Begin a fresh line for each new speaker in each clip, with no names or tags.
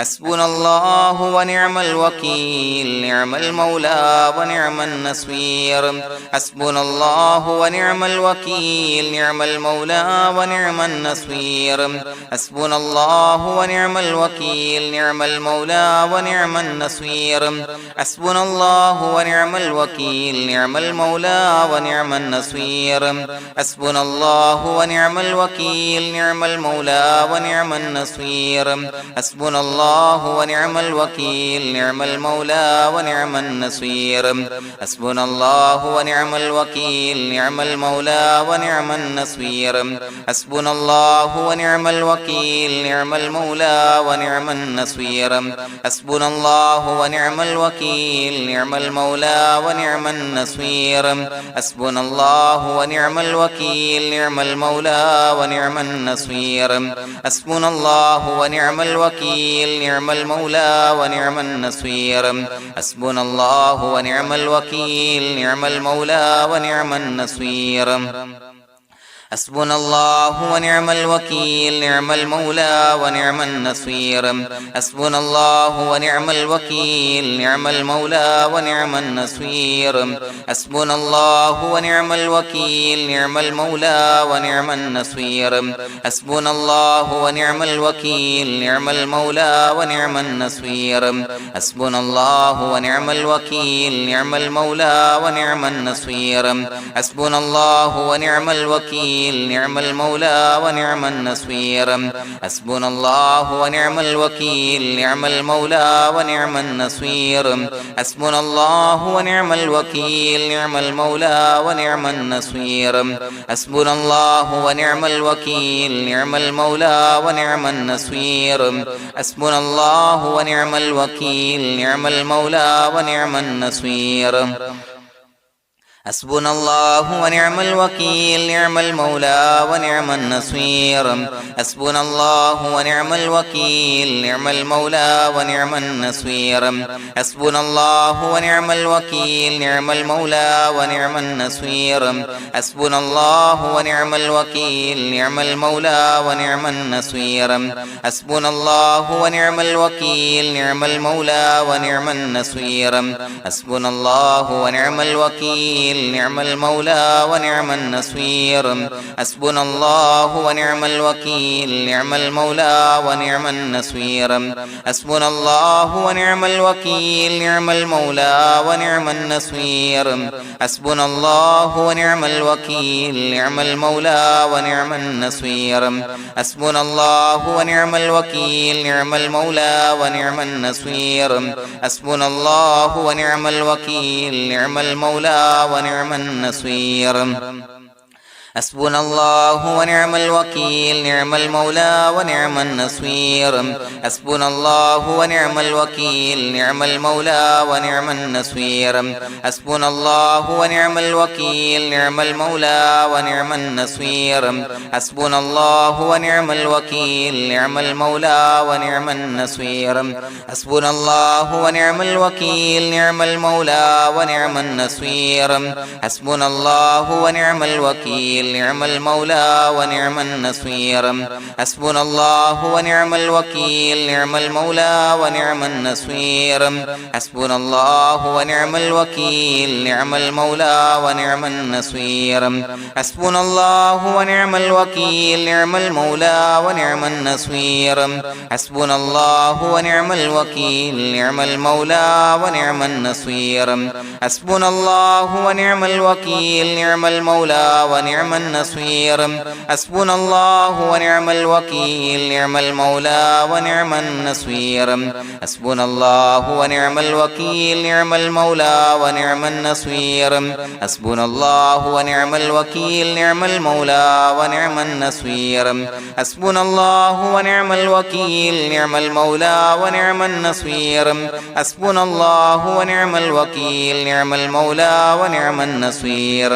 حسبنا الله ونعم الوكيل نعم المولى ونعم النصير حسبنا الله ونعم الوكيل نعم المولى ونعم النصير حسبنا الله ونعم الوكيل نعم المولى ونعم النصير حسبنا الله ونعم الوكيل نعم المولى ونعم النصير حسبنا الله ونعم الوكيل نعم المولى ونعم النصير حسبنا الله ونعم الوكيل نعم المولى ونعم النصير حسبنا الله ونعم الوكيل نعم المولى ونعم النصير حسبنا الله ونعم الوكيل نعم المولى ونعم النصير حسبنا الله ونعم الوكيل نعم المولى ونعم النصير حسبنا الله ونعم الوكيل نعم المولى ونعم النصير حسبنا الله ونعم الوكيل نعم المولى ونعم النصير حسبنا الله ونعم الوكيل نعم المولى ونعم النصير حسبنا الله ونعم الوكيل نعم المولى ونعم النصير حسبنا الله ونعم الوكيل نعم المولى ونعم النصير حسبنا الله ونعم الوكيل نعم المولى ونعم النصير حسبنا الله ونعم الوكيل نعم المولى ونعم النصير حسبنا الله ونعم الوكيل نعم المولى ونعم النصير حسبنا الله ونعم الوكيل نعم المولى ونعم النصير حسبنا الله ونعم الوكيل نعم المولى ونعم النصير حسبنا الله ونعم الوكيل نعم المولى ونعم النصير حسبنا الله ونعم الوكيل نعم المولى ونعم النصير حسبنا الله ونعم الوكيل نعم المولى ونعم النصير حسبنا الله ونعم الوكيل نعم المولى ونعم النصير حسبنا الله ونعم الوكيل نعم المولى ونعم النصير حسبنا الله ونعم الوكيل نعم المولى ونعم النصير حسبنا الله ونعم الوكيل نعم المولى ونعم النصير حسبنا الله ونعم الوكيل نعم المولى ونعم النصير حسبنا الله ونعم الوكيل نعم المولى ونعم النصير حسبنا الله ونعم الوكيل نعم المولى ونعم النصير حسبنا الله ونعم الوكيل نعم المولى ونعم النصير حسبنا الله ونعم الوكيل نعم المولى ونعم النصير حسبنا الله ونعم الوكيل نعم المولى ونعم النصير حسبنا الله ونعم الوكيل نعم المولى ونعم النصير حسبنا الله ونعم الوكيل نعم المولى ونعم النصير حسبنا الله ونعم الوكيل نعم المولى ونعم النصير حسبنا الله ونعم الوكيل نعم المولى ونعم النصير حسبنا الله ونعم الوكيل نعم المولى ونعم النصير حسبنا الله ونعم الوكيل نعم المولى ونعم النصير حسبنا الله ونعم الوكيل نعم المولى ونعم النصير حسبنا الله ونعم الوكيل نعم المولى ونعم النصير حسبنا الله ونعم الوكيل نعم المولى ونعم النصير حسبنا الله ونعم الوكيل نعم المولى ونعم النصير حسبنا الله ونعم الوكيل نعم المولى ونعم النصير حسبنا الله ونعم الوكيل نعم المولى ونعم النصير حسبنا الله ونعم الوكيل نعم المولى ونعم النصير حسبنا الله ونعم الوكيل نعم المولى ونعم النصير حسبنا الله ونعم الوكيل نعم المولى ونعم النصير حسبنا الله ونعم الوكيل نعم المولى ونعم النصير حسبنا الله ونعم الوكيل نعم المولى ونعم النصير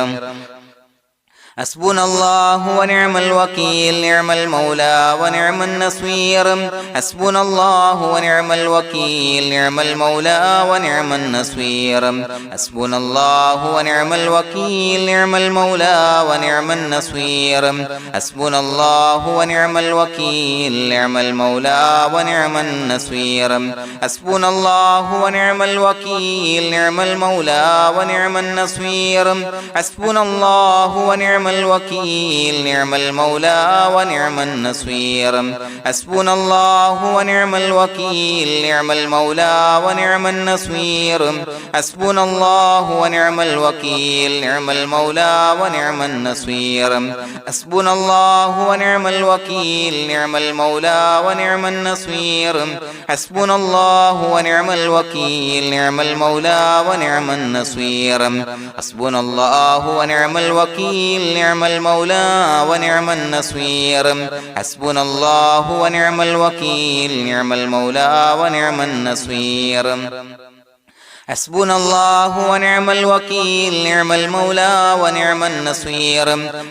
حسبنا الله ونعم الوكيل نعم المولى ونعم النصير حسبنا الله ونعم الوكيل نعم المولى ونعم النصير حسبنا الله ونعم الوكيل نعم المولى ونعم النصير حسبنا الله ونعم الوكيل نعم المولى ونعم النصير حسبنا الله ونعم الوكيل نعم المولى ونعم النصير حسبنا الله ونعم الوكيل نعم المولى ونعم النصير حسبنا الله ونعم الوكيل نعم المولى ونعم النصير حسبنا الله ونعم الوكيل نعم المولى ونعم النصير حسبنا الله ونعم الوكيل نعم المولى ونعم النصير حسبنا الله ونعم الوكيل نعم المولى ونعم النصير حسبنا الله ونعم الوكيل نعم المولى ونعم النصير حسبنا الله ونعم الوكيل نعم المولى ونعم النصير حسبنا الله ونعم الوكيل نعم المولى ونعم النصير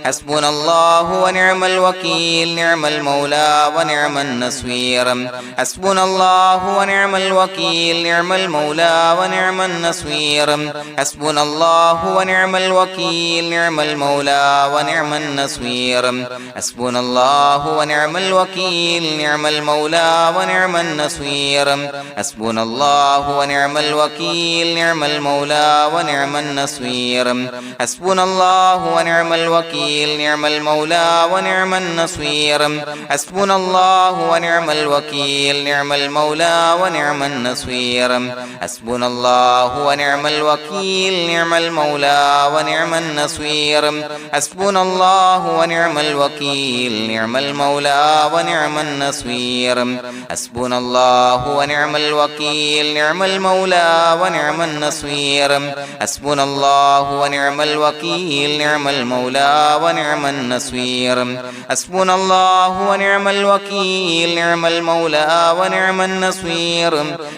حسبنا الله ونعم الوكيل نعم المولى ونعم النصير حسبنا الله ونعم الوكيل نعم المولى ونعم النصير حسبنا الله ونعم الوكيل نعم المولى ونعم النصير حسبنا الله ونعم الوكيل نعم المولى ونعم النصير حسبنا الله ونعم الوكيل نعم المولى ونعم النصير حسبنا الله ونعم الوكيل نعم المولى ونعم النصير حسبنا الله ونعم الوكيل نعم المولى ونعم النصير حسبنا الله ونعم الوكيل نعم المولى ونعم النصير حسبنا الله ونعم الوكيل نعم المولى ونعم النصير حسبنا الله ونعم الوكيل نعم المولى ونعم النصير حسبنا الله ونعم الوكيل نعم المولى ونعم النصير حسبنا الله ونعم الوكيل نعم المولى ونعم النصير حسبنا الله ونعم الوكيل نعم المولى ونعم النصير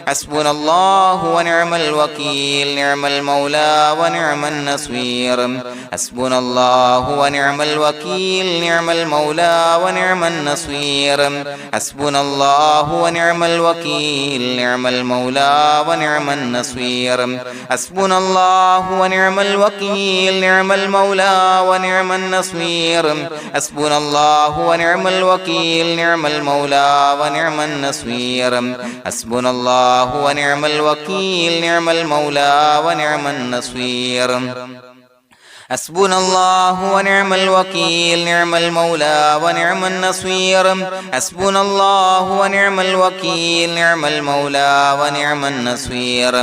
حسبنا الله ونعم الوكيل نعم المولى ونعم النصير حسبنا الله ونعم الوكيل نعم المولى ونعم النصير حسبنا الله ونعم الوكيل نعم المولى ونعم النصير حسبنا الله ونعم الوكيل نعم المولى ونعم النصير حسبنا الله ونعم الوكيل نعم المولى ونعم النصير حسبنا الله ونعم الوكيل نعم المولى ونعم النصير حسبنا الله ونعم الوكيل نعم المولى ونعم النصير حسبنا الله ونعم الوكيل نعم المولى ونعم النصير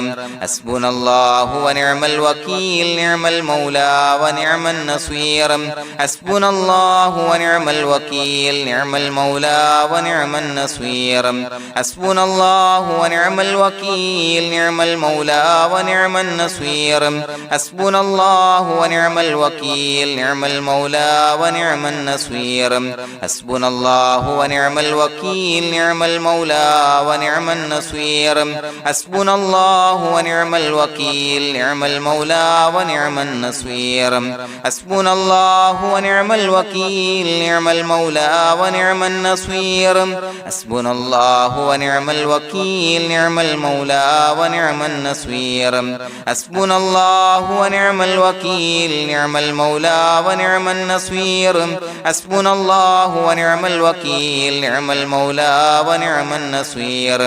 حسبنا الله ونعم الوكيل نعم المولى ونعم النصير حسبنا الله ونعم الوكيل نعم المولى ونعم النصير حسبنا الله ونعم الوكيل نعم المولى ونعم النصير حسبنا الله ونعم الوكيل نعم المولى ونعم النصير حسبنا الله ونعم الوكيل نعم المولى ونعم النصير حسبنا الله ونعم الوكيل نعم المولى ونعم النصير حسبنا الله ونعم الوكيل نعم المولى ونعم النصير حسبنا الله ونعم الوكيل نعم المولى ونعم النصير حسبنا الله ونعم الوكيل نعم المولى ونعم النصير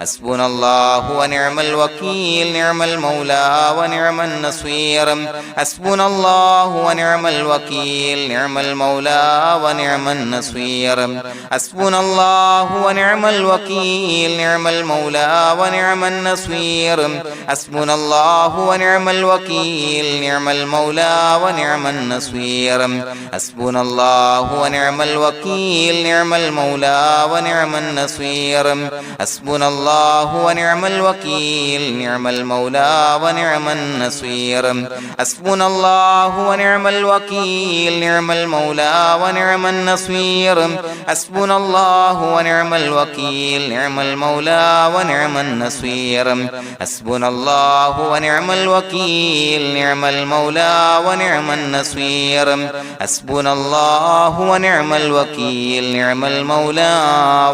حسبنا الله ونعم الوكيل نعم المولى ونعم النصير حسبنا الله ونعم الوكيل نعم المولى ونعم النصير حسبنا الله ونعم الوكيل نعم المولى ونعم النصير حسبنا الله ونعم الوكيل نعم المولى ونعم النصير حسبنا الله ونعم الوكيل نعم المولى ونعم النصير حسبنا الله ونعم الوكيل نعم المولى ونعم النصير حسبنا الله ونعم الوكيل نعم المولى ونعم النصير حسبنا الله ونعم الوكيل نعم المولى ونعم النصير حسبنا الله ونعم الوكيل نعم المولى ونعم النصير حسبنا الله ونعم الوكيل نعم المولى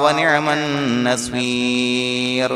ونعم النصير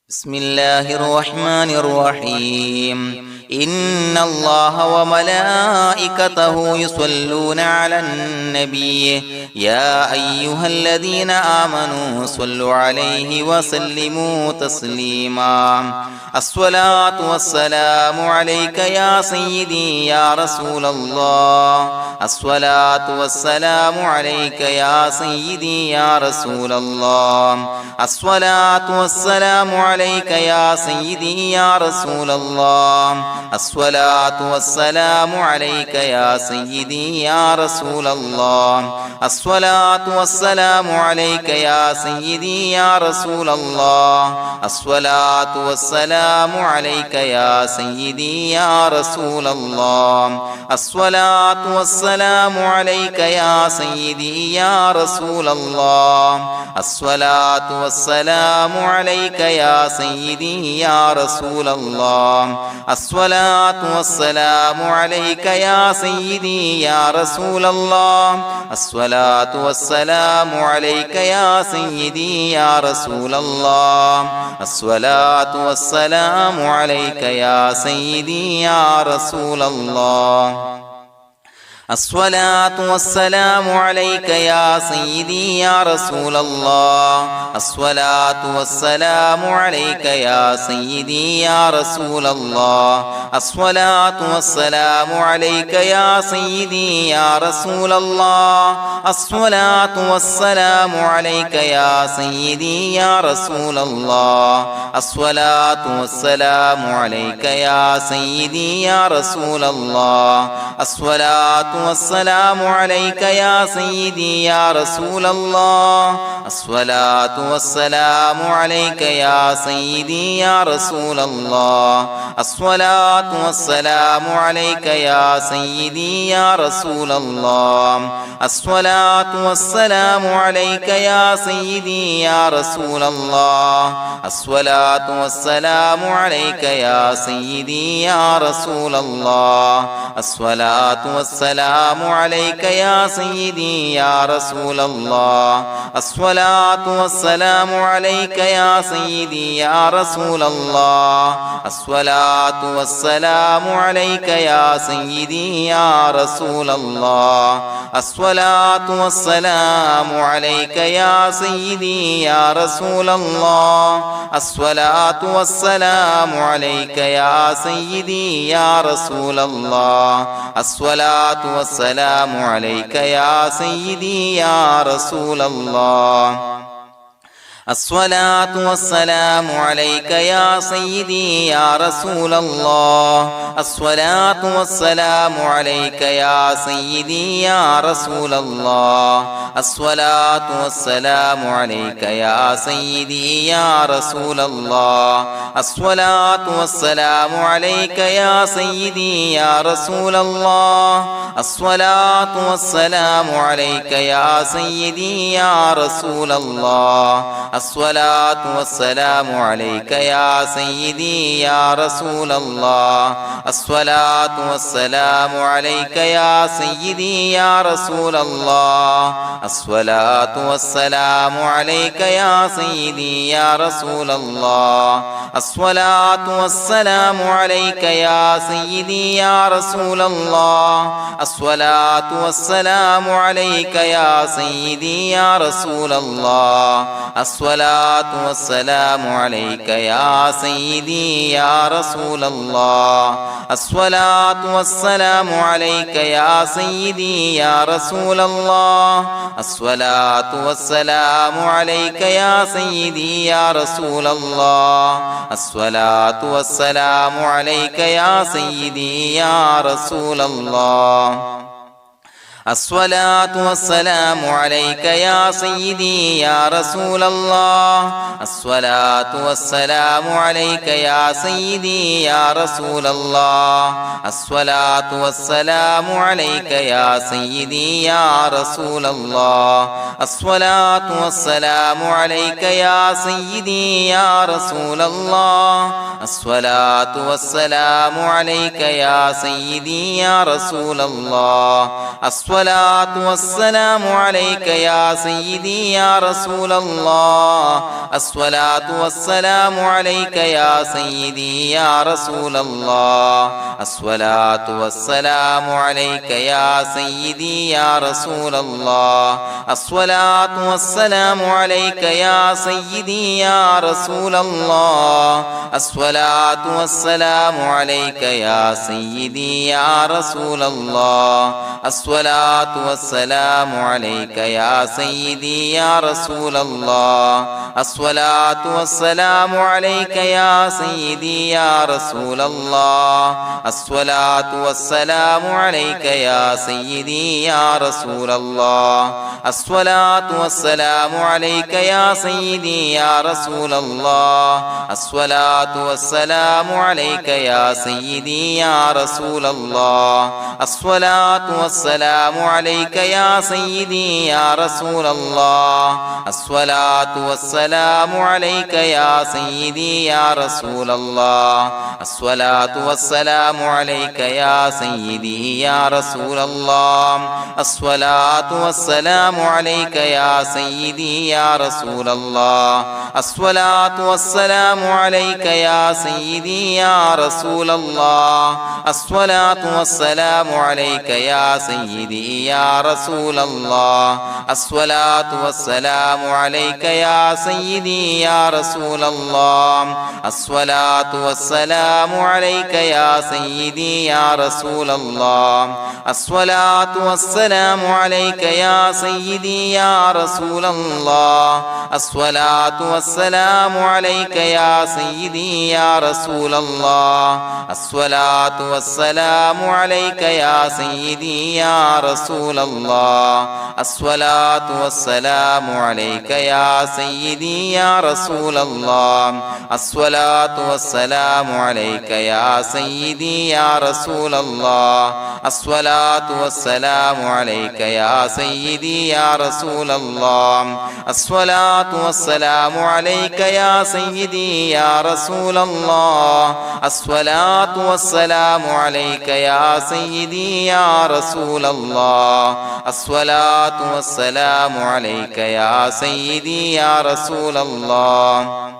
بسم الله الرحمن الرحيم إن الله وملائكته يصلون على النبي يا أيها الذين آمنوا صلوا عليه وسلموا تسليما الصلاة والسلام عليك يا سيدي يا رسول الله الصلاة والسلام عليك يا سيدي يا رسول الله الصلاة والسلام عليك يا سيدي يا رسول الله الصلاة والسلام عليك يا سيدي يا رسول الله الصلاة والسلام عليك يا سيدي يا رسول الله الصلاة والسلام عليك يا سيدي يا رسول الله الصلاة والسلام عليك يا سيدي يا رسول الله الصلاة والسلام عليك يا سيدي يا رسول الله الصلاة والسلام عليك يا سيدي يا رسول الله الصلاة والسلام عليك يا سيدي يا رسول الله الصلاة والسلام عليك يا سيدي يا رسول الله الصلاة والسلام عليك يا سيدي يا رسول الله الصلاة والسلام عليك يا سيدي يا رسول الله الصلاة والسلام عليك يا سيدي يا رسول الله الصلاة والسلام عليك يا سيدي يا رسول الله الصلاة والسلام عليك يا سيدي يا رسول الله الصلاة والسلام عليك يا سيدي يا رسول الله الصلاة والسلام عليك يا سيدي يا رسول الله الصلاة والسلام عليك يا سيدي يا رسول الله الصلاة والسلام عليك يا سيدي يا رسول الله الصلاة والسلام عليك يا سيدي يا رسول الله الصلاة والسلام عليك يا سيدي يا رسول الله الصلاة والسلام عليك يا سيدي يا رسول الله الصلاة والسلام عليك يا سيدي يا رسول الله الصلاة والسلام عليك يا سيدي يا رسول الله الصلاة والسلام عليك يا سيدي يا رسول الله الصلاة والسلام عليك يا سيدي يا رسول الله الصلاة والسلام عليك يا سيدي يا رسول الله الصلاة والسلام عليك يا سيدي يا رسول الله الصلاة والسلام عليك يا سيدي يا رسول الله الصلاة والسلام عليك يا سيدي يا رسول الله الصلاة والسلام عليك يا سيدي يا رسول الله الصلاة والسلام عليك يا سيدي يا رسول الله الصلاة والسلام عليك يا سيدي يا رسول الله الصلاة والسلام عليك يا سيدي يا رسول الله الصلاة والسلام عليك يا سيدي يا رسول الله الصلاة والسلام عليك يا سيدي يا رسول الله الصلاة والسلام عليك يا سيدي يا رسول الله الصلاة والسلام عليك يا سيدي يا رسول الله الصلاة والسلام عليك يا سيدي يا رسول الله الصلاة والسلام عليك يا سيدي يا رسول الله الصلاة والسلام عليك يا سيدي يا رسول الله الصلاة والسلام عليك يا سيدي يا رسول الله الصلاة والسلام عليك يا سيدي يا رسول الله الصلاة والسلام عليك يا سيدي يا رسول الله الصلاة والسلام عليك يا سيدي يا رسول الله الصلاة والسلام عليك يا سيدي يا رسول الله الصلاة والسلام عليك يا سيدي يا رسول الله الصلاة والسلام عليك يا سيدي يا رسول الله الصلاة والسلام عليك يا سيدي يا رسول الله الصلاة والسلام عليك يا سيدي يا رسول الله الصلاة والسلام عليك يا سيدي يا رسول الله الصلاة والسلام عليك يا سيدي يا رسول الله الصلاة والسلام عليك يا سيدي يا رسول الله الصلاة والسلام عليك يا سيدي يا رسول الله الصلاة والسلام عليك يا سيدي يا رسول الله الصلاة والسلام عليك يا سيدي يا رسول الله الصلاة والسلام عليك يا سيدي يا رسول الله الصلاة والسلام عليك يا سيدي يا رسول الله الصلاة والسلام عليك يا سيدي يا رسول الله الصلاة والسلام عليك يا سيدي يا رسول الله الصلاة والسلام عليك يا سيدي يا رسول الله الصلاة والسلام عليك يا سيدي يا رسول الله الصلاة والسلام عليك يا سيدي يا رسول الله الصلاة والسلام عليك يا سيدي يا رسول الله الصلاة والسلام عليك يا سيدي يا رسول الله الصلاة والسلام عليك يا سيدي يا رسول الله الصلاة والسلام عليك يا سيدي يا رسول الله الصلاة والسلام عليك يا سيدي يا رسول الله الصلاة والسلام عليك يا سيدي يا رسول الله الصلاة والسلام عليك يا سيدي يا رسول الله الصلاة والسلام عليك يا سيدي يا رسول الله الصلاة والسلام عليك يا سيدي يا رسول الله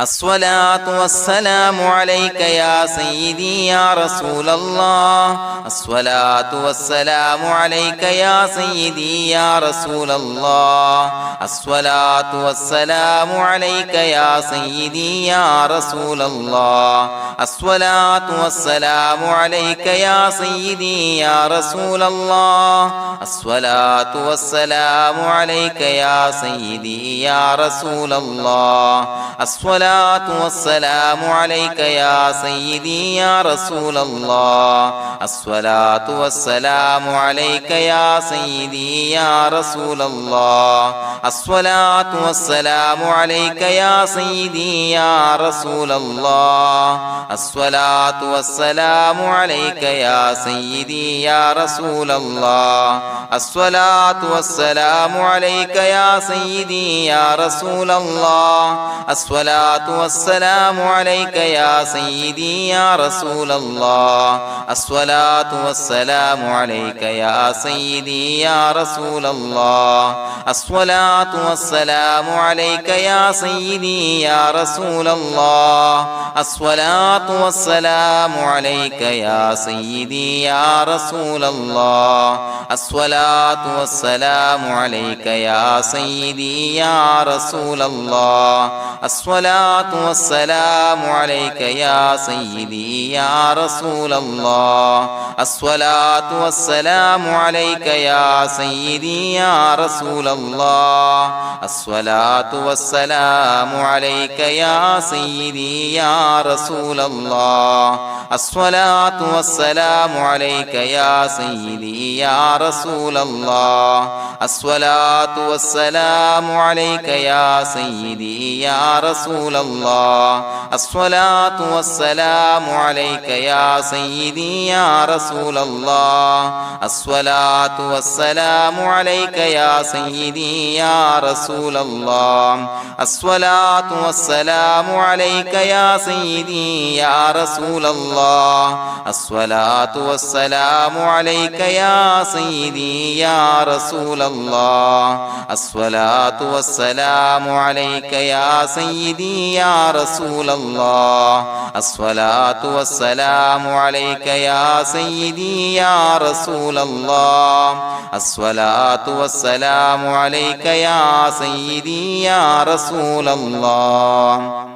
الصلاة والسلام عليك يا سيدي يا رسول الله الصلاة والسلام عليك يا سيدي يا رسول الله الصلاة والسلام عليك يا سيدي يا رسول الله الصلاة والسلام عليك يا سيدي يا رسول الله الصلاة والسلام عليك يا سيدي يا رسول الله الصلاة والسلام عليك يا سيدي يا رسول الله الصلاة والسلام عليك يا سيدي يا رسول الله الصلاة والسلام عليك يا سيدي يا رسول الله الصلاة والسلام عليك يا سيدي يا رسول الله الصلاة والسلام عليك يا سيدي يا رسول الله الصلاة والسلام عليك يا سيدي يا رسول الله الصلاة والسلام عليك يا سيدي يا رسول الله الصلاة والسلام عليك يا سيدي يا رسول الله الصلاة والسلام عليك يا سيدي يا رسول الله الصلاة والسلام عليك يا سيدي يا رسول الله الصلاة الصلاة والسلام عليك يا سيدي يا رسول الله الصلاة والسلام عليك يا سيدي يا رسول الله الصلاة والسلام عليك يا سيدي يا رسول الله الصلاة والسلام عليك يا سيدي يا رسول الله الصلاة والسلام عليك يا سيدي يا رسول الله الصلاة والسلام عليك يا سيدي يا رسول الله الصلاة والسلام عليك يا سيدي يا رسول الله الصلاة والسلام عليك يا سيدي يا رسول الله الصلاة والسلام عليك يا سيدي يا رسول الله الصلاة والسلام عليك يا سيدي يا رسول الله الصلاة والسلام عليك يا سيدي يا رسول الله الصلاة والسلام عليك يا سيدي يا رسول الله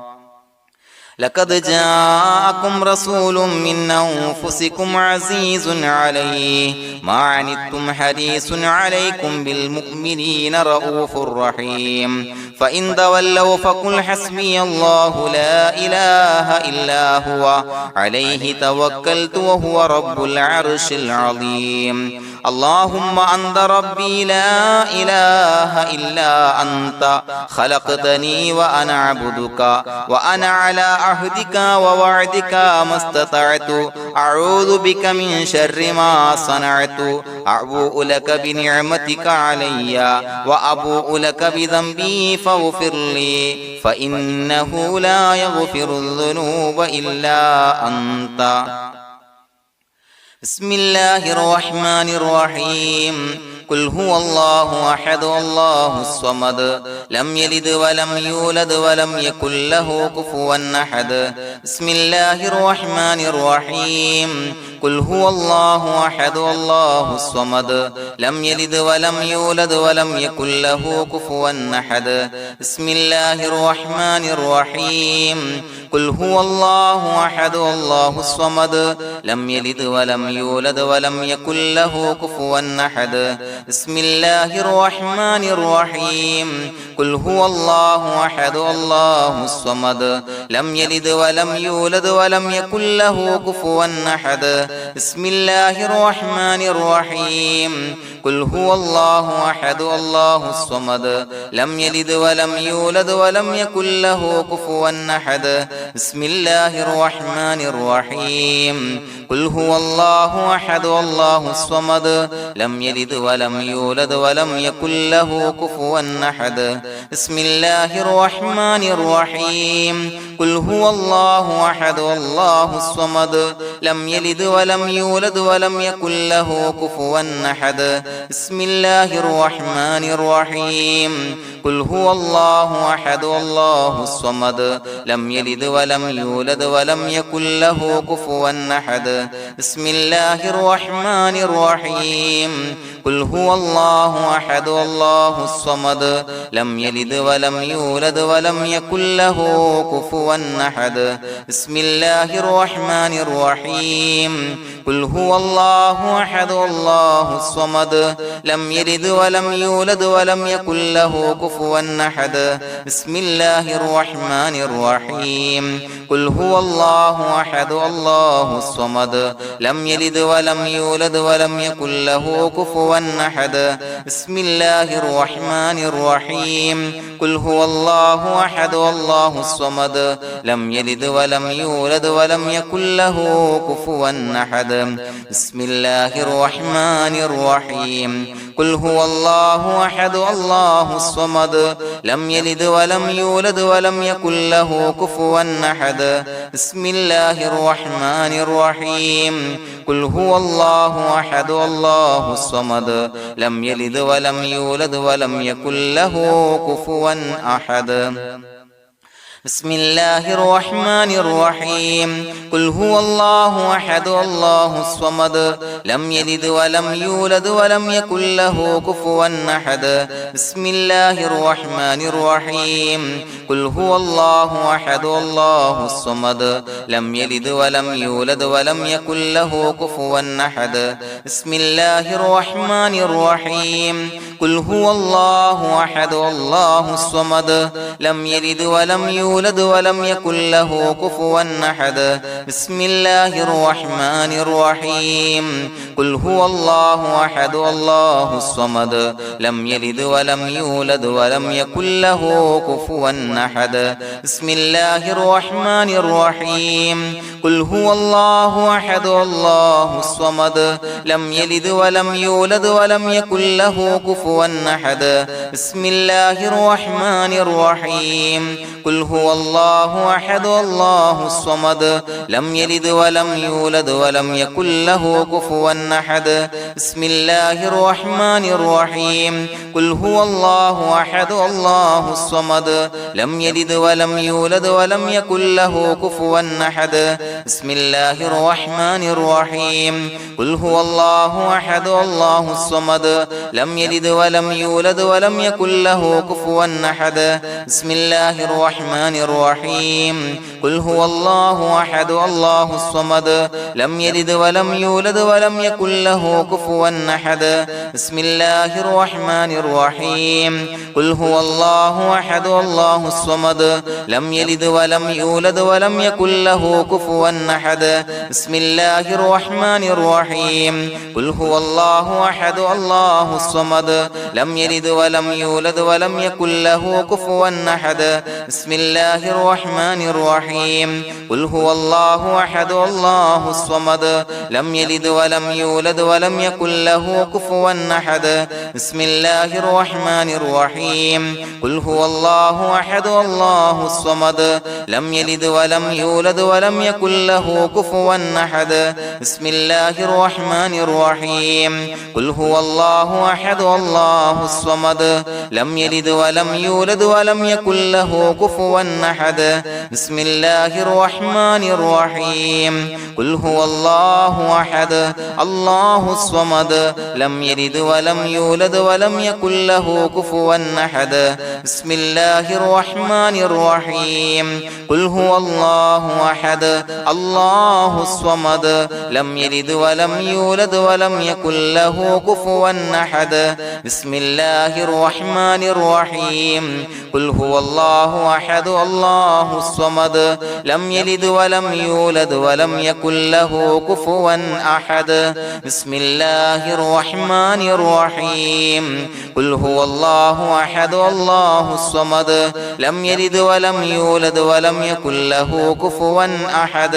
لقد جاءكم رسول من أنفسكم عزيز عليه ما عنتم حريص عليكم بالمؤمنين رؤوف رحيم فإن تولوا فقل حسبي الله لا إله إلا هو عليه توكلت وهو رب العرش العظيم اللهم أنت ربي لا إله إلا أنت خلقتني وأنا عبدك وأنا على عهدك ووعدك ما استطعت أعوذ بك من شر ما صنعت أبوء لك بنعمتك علي وأبوء لك بذنبي فاغفر لي فإنه لا يغفر الذنوب إلا أنت بسم الله الرحمن الرحيم قل هو الله أحد الله الصمد لم يلد ولم يولد ولم يكن له كفوا أحد بسم الله الرحمن الرحيم قل هو الله أحد الله الصمد لم يلد ولم يولد ولم يكن له كفوا أحد بسم الله الرحمن الرحيم قل هو الله أحد الله الصمد لم يلد ولم يولد ولم يكن له كفوا أحد بسم الله الرحمن الرحيم قل هو الله أحد الله الصمد لم يلد ولم يولد ولم يكن له كفوا أحد بسم الله الرحمن الرحيم قل هو الله أحد الله الصمد لم يلد ولم يولد ولم يكن له كفوا أحد بسم الله الرحمن الرحيم قل هو الله أحد الله الصمد لم يلد ولم يولد ولم يكن له كفوا أحد بسم الله الرحمن الرحيم قل هو الله أحد الله الصمد لم يلد ولم يولد ولم يكن له كفوا أحد بسم الله الرحمن الرحيم قل هو الله أحد الله الصمد لم يلد ولم يولد ولم يكن له كفوا أحد بسم الله الرحمن الرحيم قل هو الله أحد الله الصمد لم يلد ولم يولد ولم يكن له كفوا أحد بسم الله الرحمن الرحيم قل هو الله أحد الله الصمد لم يلد ولم يولد ولم يكن له كفوا أحد بسم الله الرحمن الرحيم قل هو الله أحد الله الصمد لم يلد ولم يولد ولم يكن له كفوا أحد بسم الله الرحمن الرحيم قل هو الله أحد الله الصمد لم يلد ولم يولد ولم يكن له كفوا أحد بسم الله الرحمن الرحيم قل هو الله أحد الله الصمد لم يلد ولم يولد ولم يكن له كفوا أحد بسم الله الرحمن الرحيم قل هو الله أحد الله الصمد لم يلد ولم يولد ولم يكن له كفوا أحد بسم الله الرحمن الرحيم قل هو الله أحد الله الصمد لم يلد ولم يولد ولم يكن له كفوا أحد بسم الله الرحمن الرحيم قل هو الله أحد الله الصمد لم يلد ولم يولد ولم يكن له كفوا أحد بسم الله الرحمن الرحيم قل هو الله أحد الله الصمد لم يلد ولم يولد ولم يكن له كفوا أحد بسم الله الرحمن الرحيم قل هو الله أحد الله الصمد لم يلد ولم يولد ولم يكن له كفوا أحد بسم الله الرحمن الرحيم قل هو الله أحد الله الصمد لم يلد ولم يولد ولم يكن له كفوا أحد بسم الله الرحمن الرحيم قل هو الله أحد الله الصمد لم يلد ولم يولد ولم يكن له كفوا أحد بسم الله الرحمن الرحيم قل هو الله أحد الله الصمد لم يلد ولم يولد ولم يكن له كفوا أحد بسم الله الرحمن الرحيم قل هو الله أحد الله الصمد لم يلد ولم يولد ولم يكن له كفوا أحد بسم الله الرحمن الرحيم قل هو الله أحد الله الصمد لم يلد ولم يولد ولم يكن له كفوا أحد بسم الله الرحمن الرحيم قل هو الله أحد الله الصمد لم يلد ولم يولد ولم يكن له كفوا أحد بسم الله الرحمن الرحيم قل هو الله أحد الله الصمد لم يلد ولم يولد ولم يكن له كفوا أحد بسم الله الرحمن الرحيم قل هو الله أحد الله الصمد لم يلد ولم يولد ولم يكن له كفوا أحد بسم الله الرحمن الرحيم قل هو الله أحد الله الصمد لم يلد ولم يولد ولم يكن له كفوا أحد بسم الله الرحمن الرحيم قل هو الله أحد الله الصمد لم يلد ولم يولد ولم يكن له كفوا أحد بسم الله الرحمن الرحيم قل هو الله أحد الله الصمد لم يلد ولم يولد ولم يكن له كفوا أحد بسم الله الرحمن الرحيم قل هو الله أحد الله الصمد لم يلد ولم يولد ولم يكن له كفوا أحد بسم الله الرحمن الرحيم قل هو الله أحد الله الصمد لم يلد ولم يولد ولم يكن له كفوا أحد بسم الله الرحمن الرحيم قل هو الله أحد الله الصمد لم يلد ولم يولد ولم يكن له كفوا أحد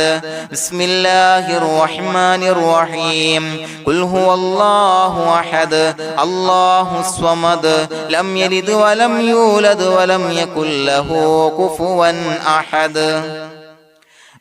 بسم الله الرحمن الرحيم قل هو الله أحد الله الصمد لم يلد ولم يولد ولم يكن له كفوا أحد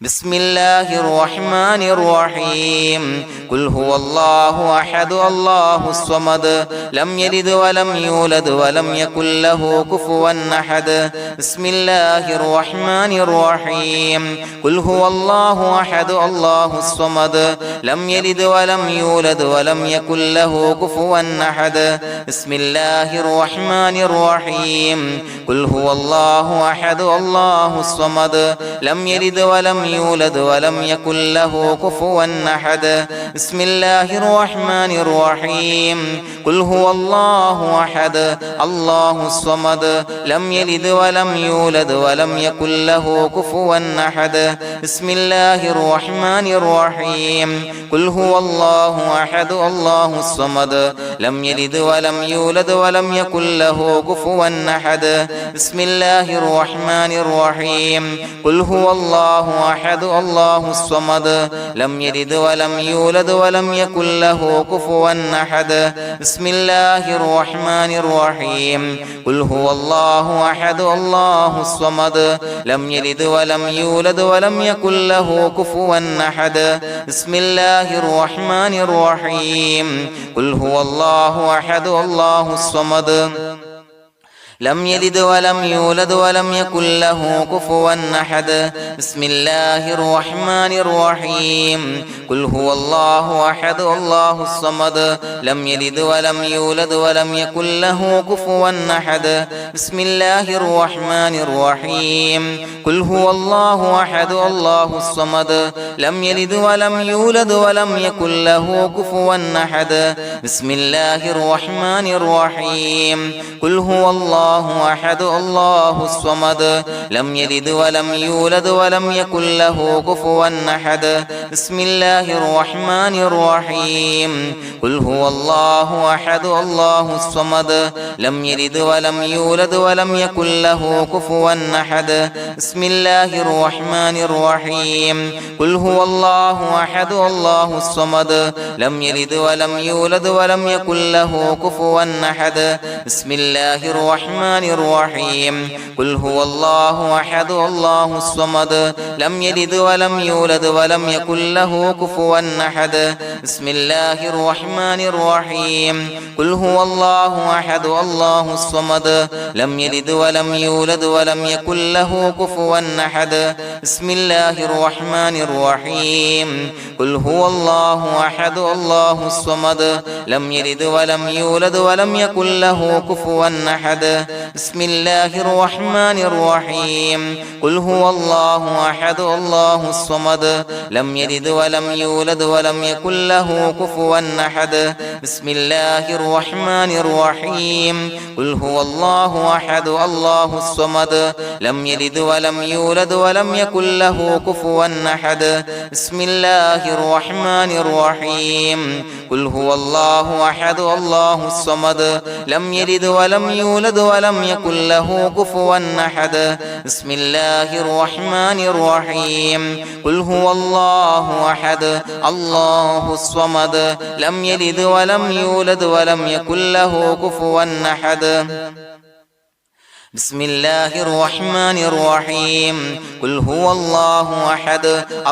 بسم الله الرحمن الرحيم قل هو الله أحد الله الصمد لم يلد ولم يولد ولم يكن له كفوا أحد بسم الله الرحمن الرحيم قل هو الله أحد الله الصمد لم يلد ولم يولد ولم يكن له كفوا أحد بسم الله الرحمن الرحيم قل هو الله أحد الله الصمد لم يلد ولم يولد ولم يكن له كفوا أحد بسم الله الرحمن الرحيم قل هو الله أحد الله الصمد لم يلد ولم يولد ولم يكن له كفوا أحد بسم الله الرحمن الرحيم قل هو الله أحد الله الصمد لم يلد ولم يولد ولم يكن له كفوا أحد بسم الله الرحمن الرحيم قل هو الله أحد الله الصمد لم يلد ولم يولد ولم يكن له كفوا أحد بسم الله الرحمن الرحيم قل هو الله أحد الله الصمد لم يلد ولم يولد ولم يكن له كفوا أحد بسم الله الرحمن الرحيم قل هو الله أحد الله الصمد لم يلد ولم يولد ولم يكن له كفوا أحد بسم الله الرحمن الرحيم قل هو الله أحد الله الصمد لم يلد ولم يولد ولم يكن له كفوا أحد بسم الله الرحمن الرحيم قل هو الله أحد الله الصمد لم يلد ولم يولد ولم يكن له كفوا أحد بسم الله الرحمن الرحيم قل هو الله أحد الله الصمد لم يلد ولم يولد ولم يكن له كفوا أحد بسم الله الرحمن الرحيم قل هو الله أحد الله الصمد لم يلد ولم يولد ولم يكن له كفوا أحد بسم الله الرحمن الرحيم قل هو الله أحد الله الصمد لم يلد ولم يولد ولم يكن له كفوا أحد بسم الله الرحمن الرحيم قل هو الله أحد الله الصمد لم يلد ولم يولد ولم يكن له كفوا أحد بسم الله الرحمن الرحيم قل هو الله أحد الله الصمد لم يلد ولم يولد ولم يكن له كفوا أحد بسم الله الرحمن الرحيم قل هو الله أحد الله الصمد لم يلد ولم يولد ولم يكن له كفوا أحد بسم الله الرحمن الرحيم قل هو الله أحد الله الصمد لم يلد ولم يولد ولم يكن له كفوا أحد بسم الله الرحمن الرحيم قل هو الله أحد الله الصمد لم يلد ولم يولد ولم يكن له كفوا أحد بسم الله الرحمن الرحيم قل هو الله أحد الله الصمد لم يلد ولم يولد ولم يكن له كفوا أحد بسم الله الرحمن الرحيم قل هو الله أحد الله الصمد لم يلد ولم يولد ولم يكن له كفوا أحد بسم الله الرحمن الرحيم قل هو الله أحد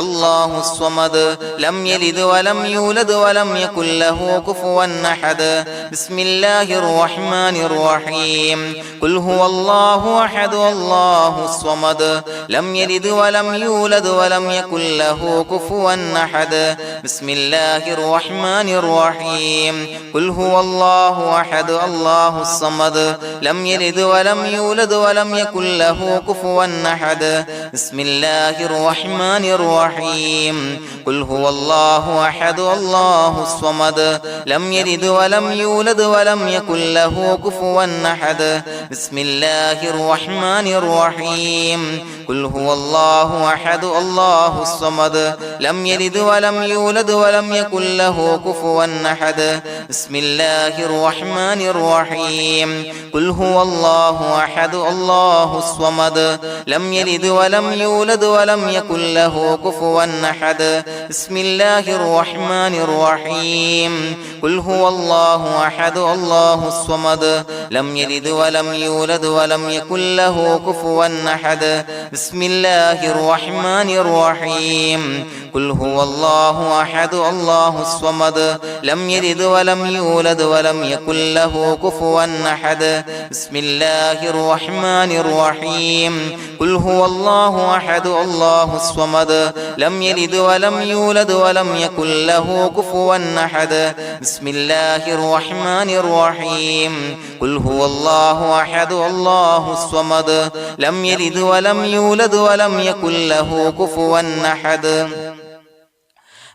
الله الصمد لم يلد ولم يولد ولم يكن له كفوا أحد بسم الله الرحمن الرحيم قل هو الله أحد الله الصمد لم يلد ولم يولد ولم يكن له كفوا أحد بسم الله الرحمن الرحيم قل هو الله أحد الله الصمد لم يلد ولم يولد ولم يكن له كفوا أحد بسم الله الرحمن الرحيم قل هو الله أحد الله الصمد لم يلد ولم يولد ولم يكن له كفوا أحد بسم الله الرحمن الرحيم قل هو الله أحد الله الصمد لم يلد ولم يولد ولم يكن له كفوا أحد بسم الله الرحمن الرحيم قل هو الله أحد الله الصمد لم يلد ولم يولد ولم يكن له كفوا أحد بسم الله الرحمن الرحيم قل هو الله أحد الله الصمد لم يلد ولم يولد ولم يكن له كفوا أحد بسم الله الرحمن الرحيم قل هو الله أحد الله الصمد لم يلد ولم يولد ولم يكن له كفوا أحد بسم الله الرحمن الرحيم قل هو الله أحد الله الصمد لم يلد ولم يولد ولم يكن له كفوا أحد بسم الله الرحمن الرحيم قل هو الله أحد الله الصمد لم يلد ولم يولد ولم يكن له كفوا أحد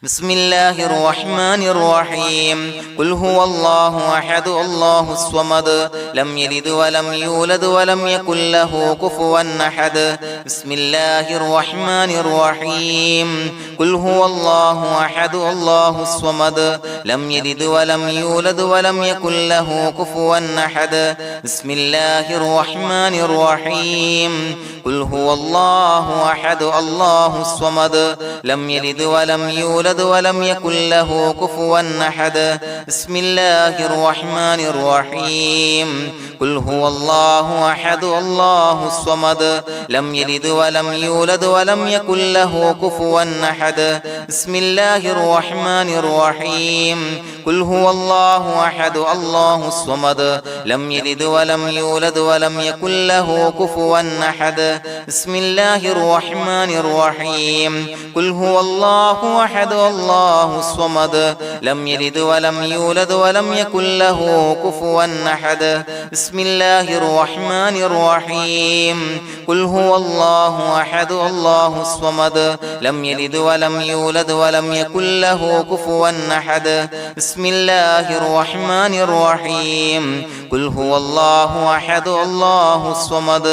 بسم الله الرحمن الرحيم قل هو الله أحد الله الصمد لم يلد ولم يولد ولم يكن له كفوا أحد بسم الله الرحمن الرحيم قل هو الله أحد الله الصمد لم يلد ولم يولد ولم يكن له كفوا أحد بسم الله الرحمن الرحيم قل هو الله أحد الله الصمد لم يلد ولم يولد يولد ولم يكن له كفوا أحد بسم الله الرحمن الرحيم قل هو الله أحد الله الصمد لم يلد ولم يولد ولم يكن له كفوا أحد بسم الله الرحمن الرحيم قل هو الله أحد الله الصمد لم يلد ولم يولد ولم يكن له كفوا أحد بسم الله الرحمن الرحيم قل هو الله أحد الله الصمد لم يلد ولم يولد ولم يكن له كفوا أحد بسم الله الرحمن الرحيم قل هو الله أحد الله الصمد لم يلد ولم يولد ولم يكن له كفوا أحد بسم الله الرحمن الرحيم قل هو الله أحد الله الصمد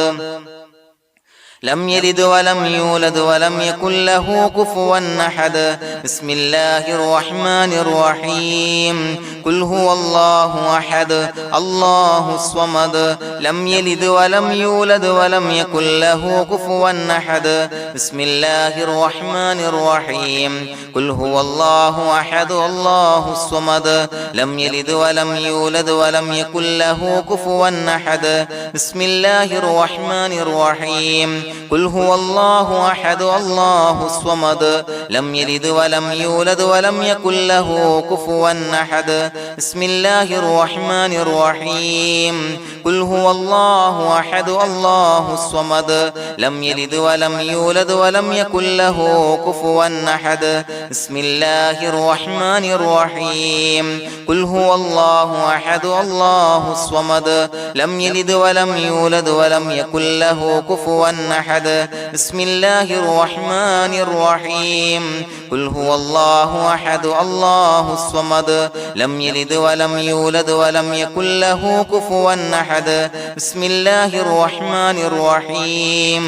لم يلد ولم يولد ولم يكن له كفوا أحد بسم الله الرحمن الرحيم قل هو الله أحد الله الصمد لم يلد ولم يولد ولم يكن له كفوا أحد بسم الله الرحمن الرحيم قل هو الله أحد الله الصمد لم يلد ولم يولد ولم يكن له كفوا أحد بسم الله الرحمن الرحيم قل هو الله أحد الله الصمد لم يلد ولم يولد ولم يكن له كفوا أحد بسم الله الرحمن الرحيم قل هو الله أحد الله الصمد لم يلد ولم يولد ولم يكن له كفوا أحد بسم الله الرحمن الرحيم قل هو الله أحد الله الصمد لم يلد ولم يولد ولم يكن له كفوا أحد بسم الله الرحمن الرحيم قل هو الله أحد الله الصمد لم يلد ولم يولد ولم يكن له كفوا أحد بسم الله الرحمن الرحيم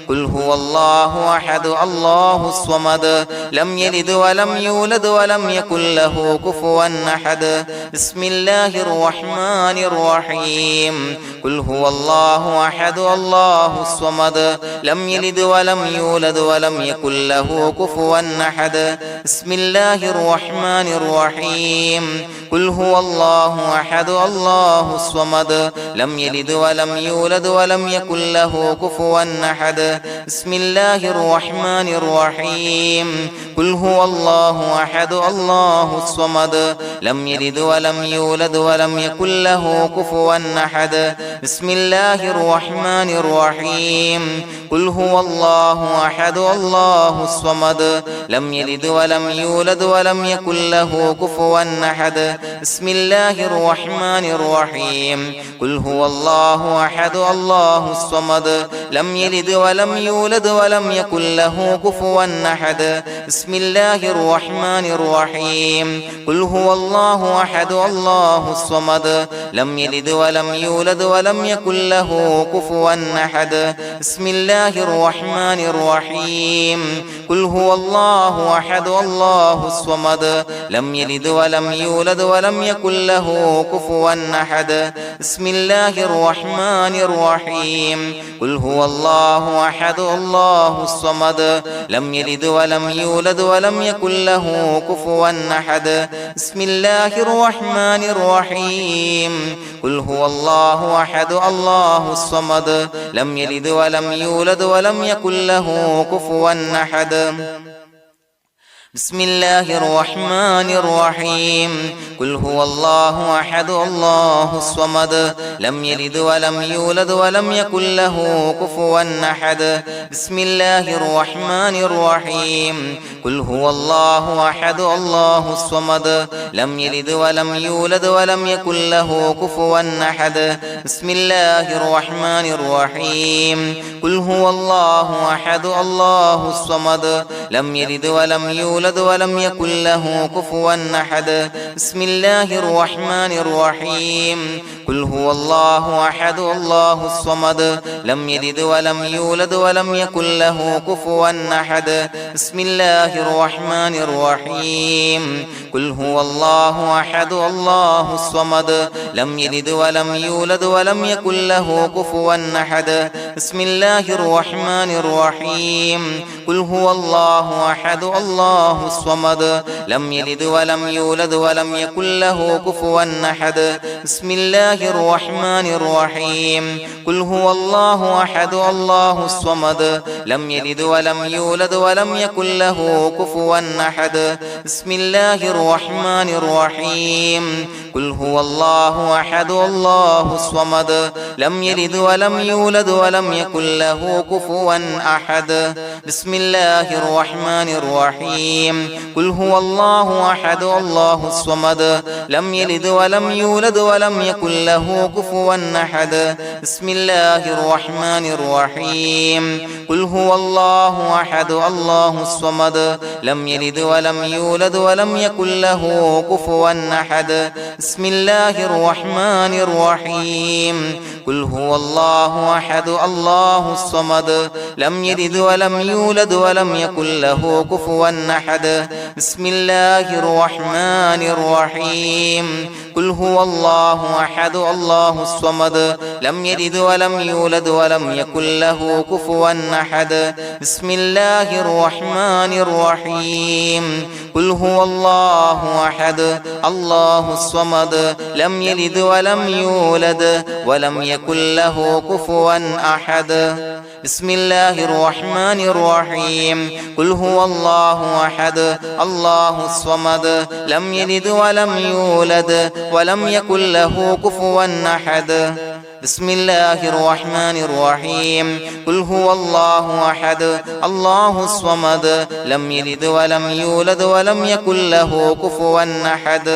قل هو الله أحد الله الصمد لم يلد ولم يولد ولم يكن له كفوا أحد بسم الله الرحمن الرحيم قل هو الله أحد الله الصمد لم يلد ولم يولد ولم يكن له كفوا أحد بسم الله الرحمن الرحيم قل هو الله أحد الله الصمد لم يلد ولم يولد ولم يكن له كفوا أحد بسم الله الرحمن الرحيم قل هو الله أحد الله الصمد لم يلد ولم يولد ولم يكن له كفوا أحد بسم الله الرحمن الرحيم قل هو الله أحد الله الصمد لم يلد ولم يولد ولم يكن له كفوا أحد بسم الله الرحمن الرحيم قل هو الله أحد الله الصمد لم يلد ولم يولد ولم يكن له كفوا أحد بسم الله الرحمن الرحيم قل هو الله أحد الله الصمد لم يلد ولم يولد ولم يكن له كفوا أحد بسم الله الرحمن الرحيم قل هو الله أحد الله الصمد لم يلد ولم يولد ولم يكن له كفوا أحد بسم الله الرحمن الرحيم قل هو الله أحد الله الصمد لم يلد ولم يولد ولم يكن له كفوا أحد بسم الله الرحمن الرحيم قل هو الله أحد الله الصمد لم يلد ولم يولد ولم يكن له كفوا أحد بسم الله الرحمن الرحيم قل هو الله أحد الله الصمد لم يلد ولم يولد ولم يكن له كفوا أحد بسم الله الرحمن الرحيم قل هو الله أحد الله الصمد لم يلد ولم يولد ولم يكن له كفوا أحد بسم الله الرحمن الرحيم قل هو الله أحد الله الصمد لم يلد ولم يولد ولم يكن له كفوا أحد بسم الله الرحمن الرحيم قل هو الله أحد الله الصمد لم يلد ولم يولد ولم يكن له كفوا أحد بسم الله الرحمن الرحيم قل هو الله أحد الله الصمد لم يلد ولم يولد ولم يكن له كفوا أحد بسم الله الرحمن الرحيم قل هو الله الله أحد الله الصمد لم يلد ولم يولد ولم يكن له كفوا أحد بسم الله الرحمن الرحيم قل هو الله أحد الله الصمد لم يلد ولم يولد ولم يكن له كفوا أحد بسم الله الرحمن الرحيم قل هو الله أحد الله الصمد لم يلد ولم يولد ولم يكن له كفوا أحد بسم الله الرحمن الرحيم قل هو الله أحد الله الصمد لم يلد ولم يولد ولم يكن له كفوا أحد بسم الله الرحمن الرحيم قل هو الله أحد الله الصمد لم يلد ولم يولد ولم يكن له كفوا أحد بسم الله الرحمن الرحيم قل هو الله أحد الله الصمد لم يلد ولم يولد ولم يكن له كفوا أحد بسم الله الرحمن الرحيم قل هو الله أحد الله الصمد لم يلد ولم يولد ولم يكن له كفوا أحد بسم الله الرحمن الرحيم قل هو الله أحد الله الصمد لم يلد ولم يولد ولم يكن له كفوا أحد بسم الله الرحمن الرحيم قل هو الله أحد الله الصمد لم يلد ولم يولد ولم يكن له كفوا أحد بسم الله الرحمن الرحيم قل هو الله أحد الله الصمد لم يلد ولم يولد ولم يكن له كفوا أحد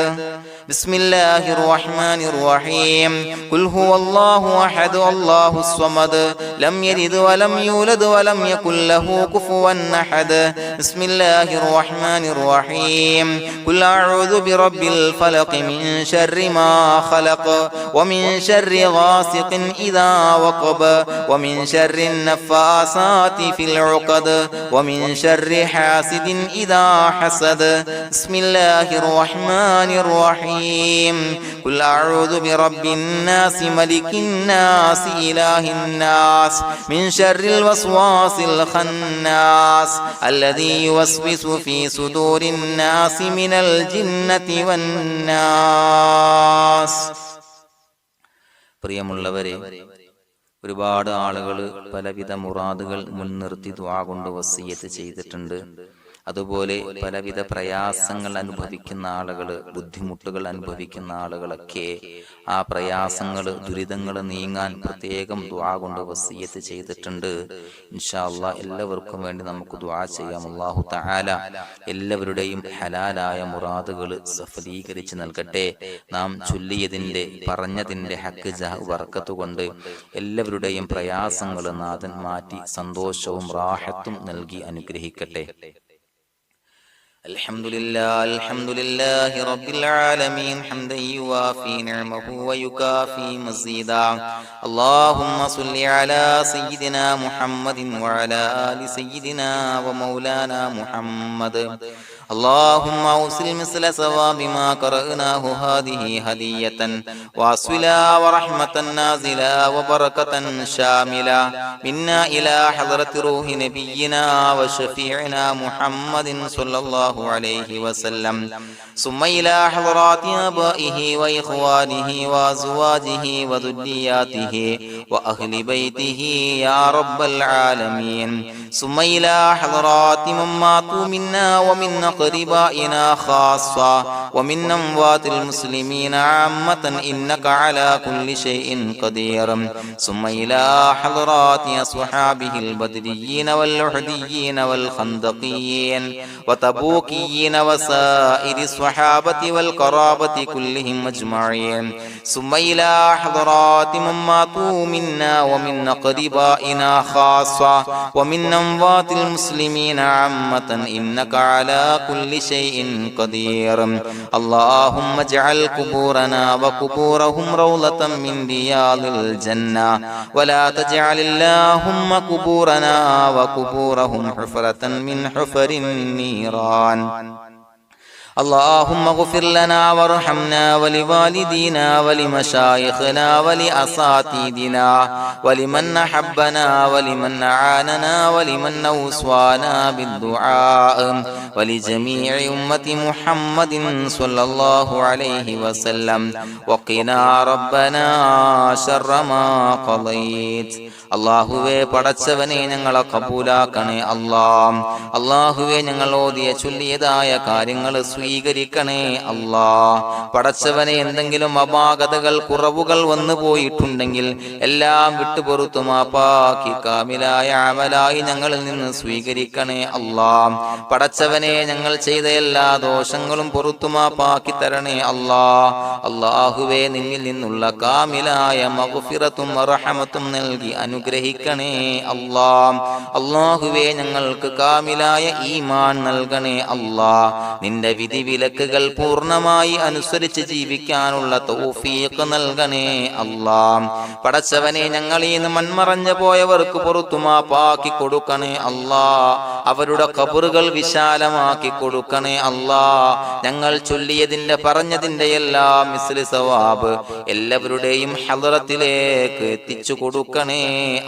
بسم الله الرحمن الرحيم قل هو الله أحد الله الصمد لم يلد ولم يولد ولم يكن له كفوا أحد بسم الله الرحمن الرحيم قل أعوذ برب الفلق من شر ما خلق ومن شر غاسق إذا وقب ومن شر النفاثات في العقد ومن شر حاسد إذا حسد بسم الله الرحمن الرحيم قل أعوذ برب الناس ملك الناس إله الناس من شر الوسواس الخناس الذي يوسوس في صدور الناس من الجنة والناس. പ്രിയമുള്ളവരെ, ഒരുപാട് ആളുകൾ പലവിധ മുറാദുകൾ മുൻനിർത്തി ദുആ കൊണ്ട് വസിയ്യത്ത് ചെയ്തിട്ടുണ്ട്. അതുപോലെ പലവിധ പ്രയാസങ്ങൾ അനുഭവിക്കുന്ന ആളുകൾ, ബുദ്ധിമുട്ടുകൾ അനുഭവിക്കുന്ന ആളുകളൊക്കെ ആ പ്രയാസങ്ങൾ, ദുരിതങ്ങൾ നീങ്ങാൻ പ്രത്യേകം ദുആ കൊണ്ട് വസിയ്യത്ത് ചെയ്തിട്ടുണ്ട്. ഇൻഷാ അല്ലാഹ് എല്ലാവർക്കും വേണ്ടി നമുക്ക് ദുആ ചെയ്യാം. അല്ലാഹു തആല എല്ലാവരുടെയും ഹലാലായ മുറാദുകൾ സഫലീകരിച്ച് നൽകട്ടെ. നാം ചൊല്ലിയതിന്റെ, പറഞ്ഞതിന്റെ ഹക്ക് ജാഹ് ബർക്കത്ത് കൊണ്ട് എല്ലാവരുടെയും പ്രയാസങ്ങൾ നാഥൻ മാറ്റി സന്തോഷവും റാഹത്തും നൽകി അനുഗ്രഹിക്കട്ടെ. الحمد لله رب العالمين حمدا يوافي نعمه ويكافي مزيدا. اللهم صل على سيدنا محمد وعلى آل سيدنا ومولانا محمد. اللهم أوصل مثل ثواب ما قرأناه هذه هدية واصلا ورحمة نازلا وبركة شاملة منا إلى حضرة روح نبينا وشفيعنا محمد صلى الله عليه وسلم، ثم إلى حضرات آبائه وإخوانه وأزواجه وذرياته وأهل بيته يا رب العالمين، ثم إلى حضرات من ماتوا منا ومن أقربائنا خاصة ومن أموات المسلمين عامة إنك على كل شيء قدير، ثم إلى حضرات أصحابه البدريين والأحديين والخندقيين وتبوكيين وسائر الصحابة والقرابة كلهم أجمعين، ثم إلى حضرات من ماتوا منا ومن أقربائنا خاصة ومن أموات المسلمين عامة إنك على كل شيء قدير. اللهم اجعل قبورنا وقبورهم روضة من رياض الجنة، ولا تجعل اللهم قبورنا وقبورهم حفرة من حفر النيران. اللهم اغفر لنا وارحمنا ولوالدينا ولمشايخنا ولأساتذتنا ولمن أحبنا ولمن أعاننا ولمن أوصانا بالدعاء ولجميع أمة محمد صلى الله عليه وسلم وقنا ربنا شر ما قضيت. അള്ളാഹുവേ പടച്ചവനെ ഞങ്ങളെ കബൂലാക്കണേ അല്ലാഹ്. അള്ളാഹുവേ ഞങ്ങൾ ഓതിയ ചൊല്ലിയതായ കാര്യങ്ങൾ സ്വീകരിക്കണേ അല്ലാഹ്. പടച്ചവനെ എന്തെങ്കിലും അപാകതകൾ കുറവുകൾ വന്നു പോയിട്ടുണ്ടെങ്കിൽ എല്ലാം വിട്ടുപൊറുത്തു മാപ്പാക്കി കാമിലായ അമലായി ഞങ്ങളിൽ നിന്ന് സ്വീകരിക്കണേ അല്ലാഹ്. പടച്ചവനെ ഞങ്ങൾ ചെയ്ത എല്ലാ ദോഷങ്ങളും പൊറുത്തു മാപ്പാക്കി തരണേ അല്ലാഹ്. അള്ളാഹുവേ നിന്നിൽ നിന്നുള്ള കാമിലായ മഗ്ഫിറത്തും റഹമത്തും നൽകി അനുഗ്രഹിക്കണേ അല്ലാഹ്. അല്ലാഹുവേ ഞങ്ങൾക്ക് കാമിലായ ഈമാൻ നൽകണേ അല്ലാഹ്. നിന്റെ വിധി വിലക്കുകൾ പൂർണ്ണമായി അനുസരിച്ച് ജീവിക്കാനുള്ള തൗഫീഖ് നൽകണേ അല്ലാഹ്. പടച്ചവനെ ഞങ്ങളിൽ നിന്ന് മൺമറഞ്ഞു പോയവർക്ക് പുറത്തു മാപ്പാക്കി കൊടുക്കണേ അല്ലാഹ്. അവരുടെ ഖബറുകൾ വിശാലമാക്കി കൊടുക്കണേ അല്ലാഹ്. ഞങ്ങൾ ചൊല്ലിയതിന്റെ പറഞ്ഞതിന്റെ എല്ലാം മിസ്ലി സവാബ് എല്ലാവരുടെയും ഹളറത്തിലേക്ക് എത്തിച്ചു കൊടുക്കണേ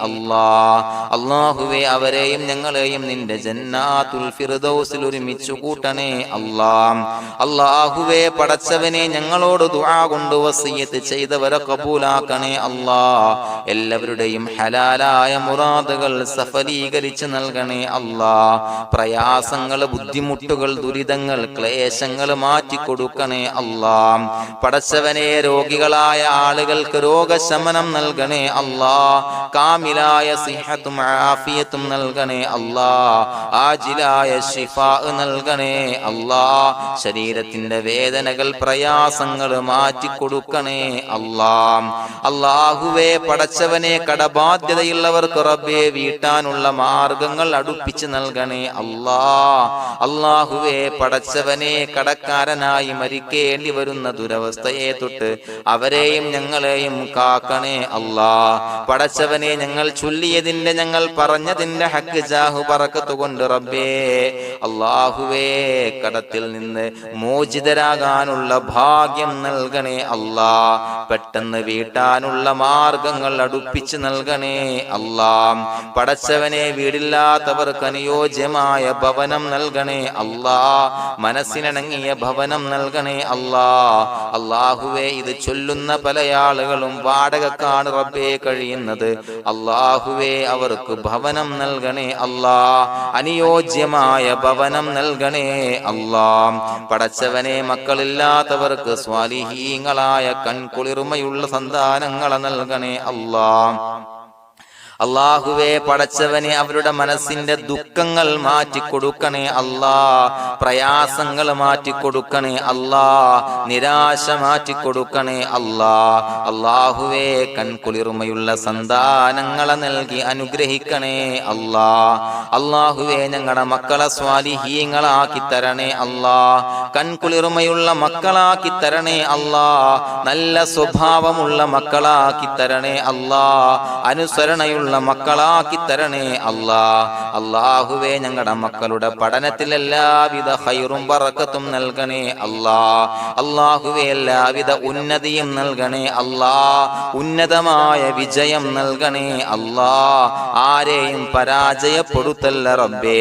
അല്ലാഹ്. അല്ലാഹുവേ അവരെയും ഞങ്ങളെയും നിന്റെ ജന്നാത്തുൽ ഫിർദൗസിൽ ഒരുമിച്ചു കൂട്ടണേ അല്ലാഹ്. അല്ലാഹുവേ പടച്ചവനെ ഞങ്ങളോട് ദുആ കൊണ്ട് വസിയത്ത് ചെയ്തവരെ കബൂലാക്കണേ അല്ലാഹ്. എല്ലാവരുടെയും ഹലാലായ മുറാദുകൾ സഫലീകരിച്ച് നൽകണേ അല്ലാഹ്. പ്രയാസങ്ങൾ, ബുദ്ധിമുട്ടുകൾ, ദുരിതങ്ങൾ, ക്ലേശങ്ങൾ മാറ്റിക്കൊടുക്കണേ അല്ലാഹ്. പടച്ചവനെ രോഗികളായ ആളുകൾക്ക് രോഗശമനം നൽകണേ അല്ലാഹ്. കാമിലായ സിഹത്തും ആഫിയത്തും നൽകണേ അല്ലാഹ്. ആജിലായ ശിഫാ നൽകണേ അല്ലാഹ്. ശരീരത്തിന്റെ വേദനകൾ, പ്രയാസങ്ങൾ മാറ്റിക്കൊടുക്കണേ അല്ലാഹ്. അല്ലാഹുവേ പടച്ചവനെ കടബാധ്യതയുള്ളവർക്ക് റബ്ബേ വീട്ടാനുള്ള മാർഗങ്ങൾ അടുപ്പിച്ച് നൽകണേ അല്ലാഹ്. അല്ലാഹുവേ പടച്ചവനെ കടക്കാരനായി മരിക്കേണ്ടി വരുന്ന ദുരവസ്ഥയെ തൊട്ട് അവരെയും ഞങ്ങളെയും കാക്കണേ അല്ലാഹ്. പടച്ചവനെ ഞങ്ങൾ ചൊല്ലിയതിന്റെ, ഞങ്ങൾ പറഞ്ഞതിന്റെ ഹക്ക് ജാഹു ബറക്കത്ത് കൊണ്ട് റബ്ബേ അല്ലാഹുവേ കടത്തിൽ നിന്ന് മോചിതരാകാനുള്ള ഭാഗ്യം നൽകണേ അല്ലാഹ്. പെട്ടെന്ന് വീട്ടാനുള്ള മാർഗങ്ങൾ അടുപ്പിച്ച് നൽകണേ അല്ലാഹ്. പടച്ചവനെ വീടില്ലാത്തവർക്ക് അനുയോജ്യമായ ഭവനം നൽകണേ അല്ലാഹ്. മനസ്സിനിണങ്ങിയ ഭവനം നൽകണേ അല്ലാഹ്. അല്ലാഹുവേ ഇത് ചൊല്ലുന്ന പല ആളുകളും വാടകക്കാണ് റബ്ബേ കഴിയുന്നത്. അല്ലാഹുവേ അവർക്ക് ഭവനം നൽകണേ അല്ലാഹ്. അനുയോജ്യമായ ഭവനം നൽകണേ അല്ലാഹ്. പടച്ചവനെ മക്കളില്ലാത്തവർക്ക് സ്വാലിഹീങ്ങളായ കൺകുളിർമയുള്ള സന്താനങ്ങളെ നൽകണേ അല്ലാഹ്. അല്ലാഹുവേ പടച്ചവനെ അവരുടെ മനസ്സിന്റെ ദുഃഖങ്ങൾ മാറ്റിക്കൊടുക്കണേ അല്ലാഹ്. പ്രയാസങ്ങൾ മാറ്റിക്കൊടുക്കണേ അല്ലാഹ്. നിരാശ മാറ്റിക്കൊടുക്കണേ അല്ലാഹ്. അല്ലാഹുവേ കൺകുളിർമയുള്ള സന്താനങ്ങളെ നൽകി അനുഗ്രഹിക്കണേ അല്ലാഹ്. അല്ലാഹുവേ ഞങ്ങളുടെ മക്കളെ സ്വാലിഹീങ്ങളാക്കി തരണേ അല്ലാഹ്. കൺകുളിർമയുള്ള മക്കളാക്കി തരണേ അല്ലാഹ്. നല്ല സ്വഭാവമുള്ള മക്കളാക്കി തരണേ അല്ലാഹ്. അനുസരണയുള്ള മക്കളാക്കി തരണേ അല്ലാഹ്. അല്ലാഹുവേ ഞങ്ങളുടെ മക്കളുടെ പഠനത്തിൽ എല്ലാവിധ ഖൈറും ബറക്കത്തും നൽകണേ അല്ലാഹ്. അല്ലാഹുവേ എല്ലാവിധ ഉന്നതിയും നൽകണേ അല്ലാഹ്. ഉന്നതമായ വിജയം നൽകണേ അല്ലാഹ്. ആരെയും പരാജയപ്പെടുത്തല്ല റബ്ബേ.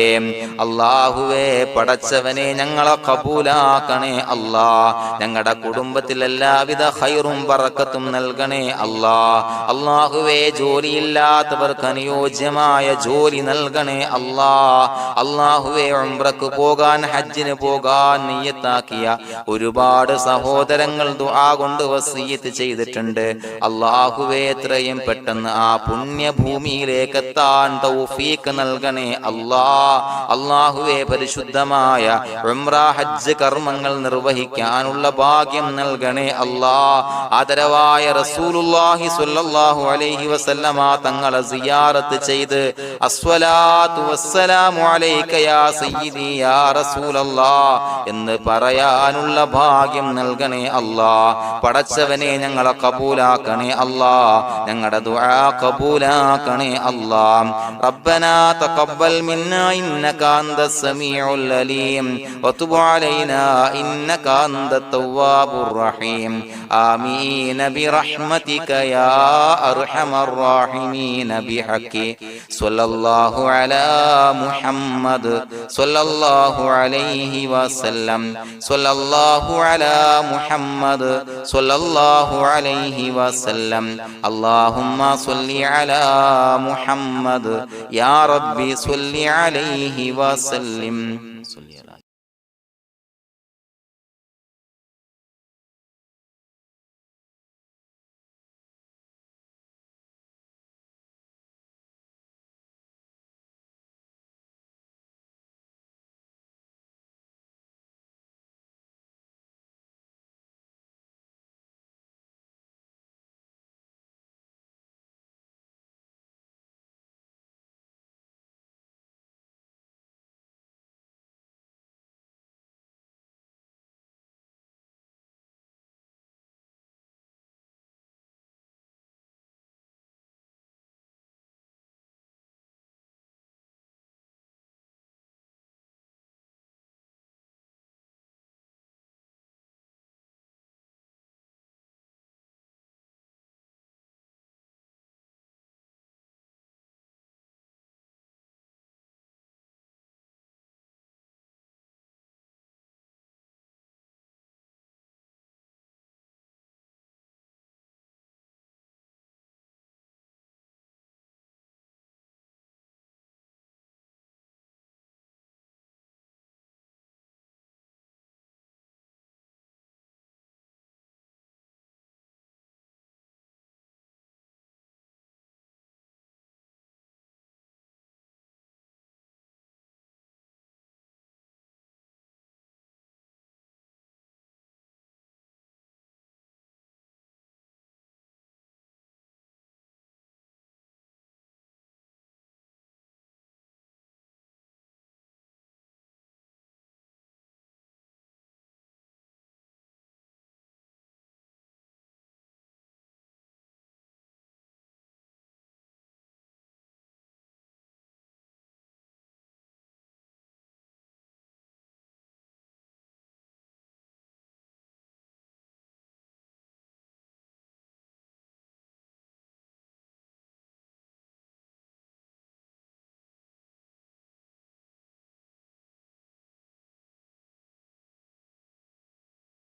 അല്ലാഹുവേ പടച്ചവനെ ഞങ്ങളെ കബൂലാക്കണേ അല്ലാഹ്. ഞങ്ങളുടെ കുടുംബത്തിൽ എല്ലാവിധ ഖൈറും ബറക്കത്തും നൽകണേ അല്ലാഹ്. അല്ലാഹുവേ ജോലിയില്ലാത്ത അനുയോജ്യമായ ജോലി നൽകണേ അല്ലാഹ്. അല്ലാഹുവേ ഉംറക്ക് പോകാൻ, ഹജ്ജിന് പോകാൻ നിയ്യത്താക്കിയ ഒരുപാട് സഹോദരങ്ങൾ ദുആ കൊണ്ട് വസിയത്ത് ചെയ്തിട്ടുണ്ട്. അല്ലാഹുവേ എത്രയും പെട്ടെന്ന് ആ പുണ്യഭൂമിയിലേക്ക് എത്താൻ തൗഫീഖ് നൽകണേ അല്ലാഹ്. അല്ലാഹുവേ പരിശുദ്ധമായ ഉംറ ഹജ്ജ് കർമ്മങ്ങൾ നിർവഹിക്കാനുള്ള ഭാഗ്യം നൽകണേ അല്ലാഹ്. ആദരവായ റസൂലുള്ളാഹി സ്വല്ലല്ലാഹു അലൈഹി വസല്ലമ തങ്ങളെ സിയാറത്ത് ചെയ്ത് അസ്സലാത്തു വസ്സലാമു അലൈക യാ സയ്യിദി യാ റസൂലല്ലാഹ് എന്ന് പറയാനുള്ള ഭാഗ്യം നൽകണേ അല്ലാഹ്. പടച്ചവനെ ഞങ്ങളെ കബൂലാക്കണേ അല്ലാഹ്, ഞങ്ങളുടെ ദുആ കബൂലാക്കണേ അല്ലാഹ്. റബ്ബനാ തഖബ്ബൽ മിന്നാ ഇന്നക അന്തസ് സമീഉൽ അലീം വതുബ് അലൈനാ ഇന്നക അന്തത് തവ്വാബുർ റഹീം. ആമീൻ ബിറഹ്മതിക യാ അർഹമർ റഹീമീൻ ബിഹഖി സ്വല്ലല്ലാഹു അലാ മുഹമ്മദ് സ്വല്ലല്ലാഹു അലൈഹി വസല്ലം സ്വല്ലല്ലാഹു അലാ മുഹമ്മദ് സ്വല്ലല്ലാഹു അലൈഹി വസല്ലം. അല്ലാഹുമ്മ സ്വല്ലി അലാ മുഹമ്മദ് യാ റബ്ബി സ്വല്ലി അലൈഹി വസല്ലം.